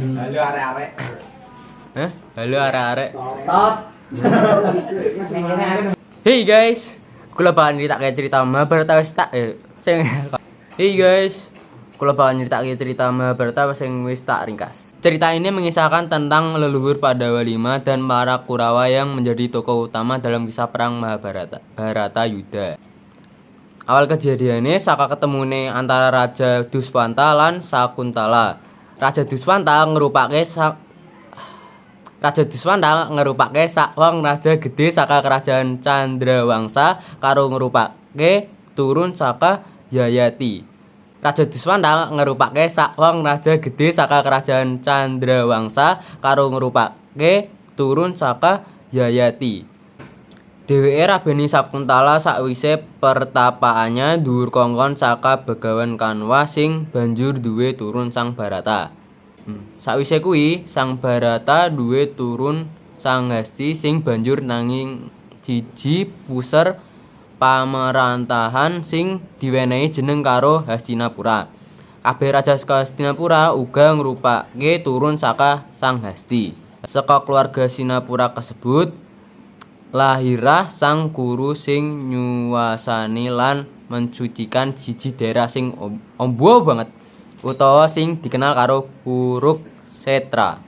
Halo arek-arek. Hah? Halo arek-arek. Top. Hey guys, kula bakal nyritake cerita Mahabharata wis tak sing Hey guys, kula bakal nyritake cerita Mahabharata sing wis tak ringkas. Cerita ini mengisahkan tentang leluhur Pandawa 5 dan para Kurawa yang menjadi tokoh utama dalam kisah perang Mahabharata, Bharata Yuddha. Awal kejadiannya saka ketemune antara Raja Duswanta lan Sakuntala. Raja Duswanta ngerupake sakwang raja gede saka kerajaan Candrawangsa karo ngerupake turun saka Yayati. Raja Duswanta ngerupake sakwang raja gede saka kerajaan Candrawangsa karo ngerupake turun saka Yayati. Dheweke rabeni Sakuntala sakwise pertapaannya dhuwur kongkon saka Begawan Kanwa sing banjur duwe turun Sang Barata. Sakwise kuwi Sang Barata duwe turun Sang Hasti sing banjur nanging siji puser pamarantahan sing diwenehi jeneng karo Hastinapura. Kabeh raja saka Hastinapura uga ngrupake turun saka Sang Hasti. Saka keluarga Sinapura kasebut lahirah Sang Kuru sing nyuwasani lan mensucikan siji daerah sing ombo banget utawa sing dikenal karo Kuruksetra.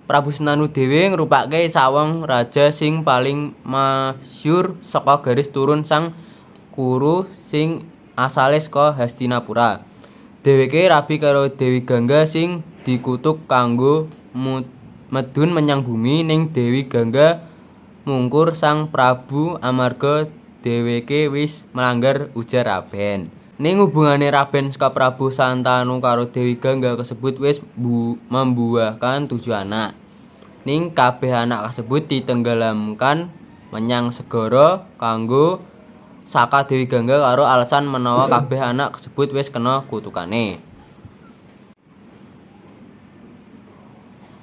Prabu Sentanu dhewe ngrupake sawang raja sing paling masyhur saka garis turun Sang Kuru sing asale saka Hastinapura. Dheweke rabi karo Dewi Gangga sing dikutuk kanggo medun menyang bumi ning Dewi Gangga mungkur Sang Prabu amarga dheweke wis melanggar ujar Raben. Ning hubungane Raben saka Prabu Santanu karo Dewi Gangga kasebut wis membuahkan 7 anak. Ning kabeh anak kasebut ditenggelamkan menyang segara kanggo saka Dewi Gangga karo alasan menawa kabeh anak kasebut wis kena kutukane.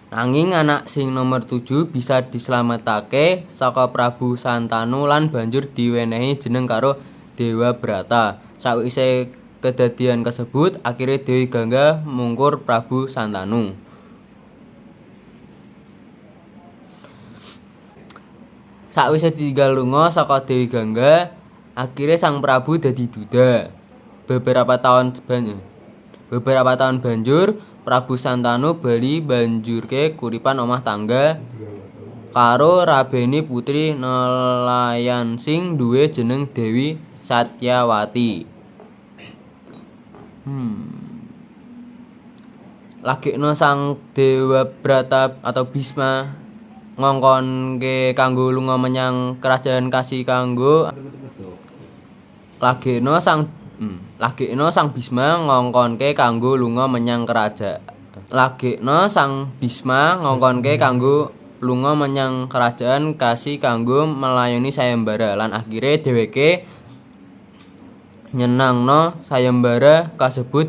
Nanging anak sing nomor 7 bisa dislametake saka Prabu Santanu lan banjur diwenehi jeneng karo Dewa Brata. Sakwise kedadian kasebut, akhire Dewi Gangga mungkur Prabu Santanu. Sakwise ditinggal lunga saka Dewi Gangga, akhire Sang Prabu dadi duda. Beberapa tahun banjur Prabu Santanu bali banjurke kuripan omah tangga karo rabeni putri nelayan sing duwe jeneng Dewi Satyawati. Lagekno Sang Dewa Brata atau Bisma ngongkonke kanggo lunga menyang kerajaan Kasi kanggo Lagekno Sang Bisma ngongkonke kanggo lunga menyang kerajaan Kasi kanggo melayani sayembara lan akhire dheweke nyenangno sayembara kasebut.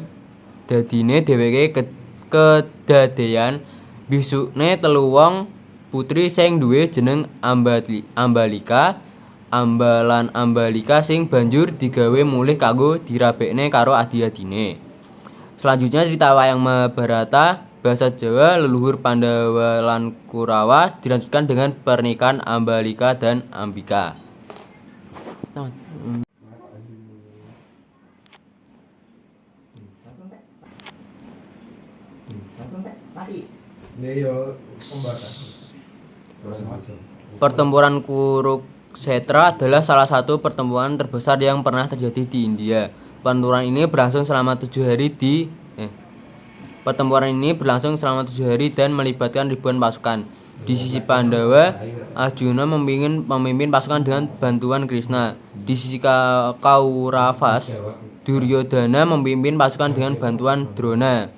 Dadine dheweke kedadeyan bisukne 3 wong putri sing duwe jeneng Ambalika, Ambalan Ambalika sing banjur digawe mulih kanggo dirabekne karo adi-adine. Selanjutnya cerita wayang Mahabharata bahasa Jawa leluhur Pandawa lan Kurawa dilanjutkan dengan pernikahan Ambalika dan Ambika. Pertempuran Kuruksetra adalah salah satu pertempuran terbesar yang pernah terjadi di India. Pertempuran ini berlangsung selama 7 hari dan melibatkan ribuan pasukan. Di sisi Pandawa, Arjuna memimpin pasukan dengan bantuan Krishna. Di sisi Kauravas, Duryodhana memimpin pasukan dengan bantuan Drona.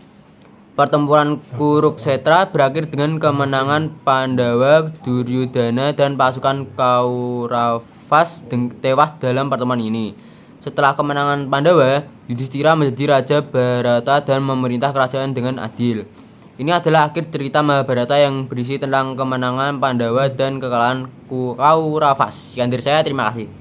Pertempuran Kuruksetra berakhir dengan kemenangan Pandawa. Duryodhana dan pasukan Kauravas tewas dalam pertempuran ini. Setelah kemenangan Pandawa, Yudhistira menjadi Raja Bharata dan memerintah kerajaan dengan adil. Ini adalah akhir cerita Mahabharata yang berisi tentang kemenangan Pandawa dan kekalahan Kauravas. Sekian dari saya, terima kasih.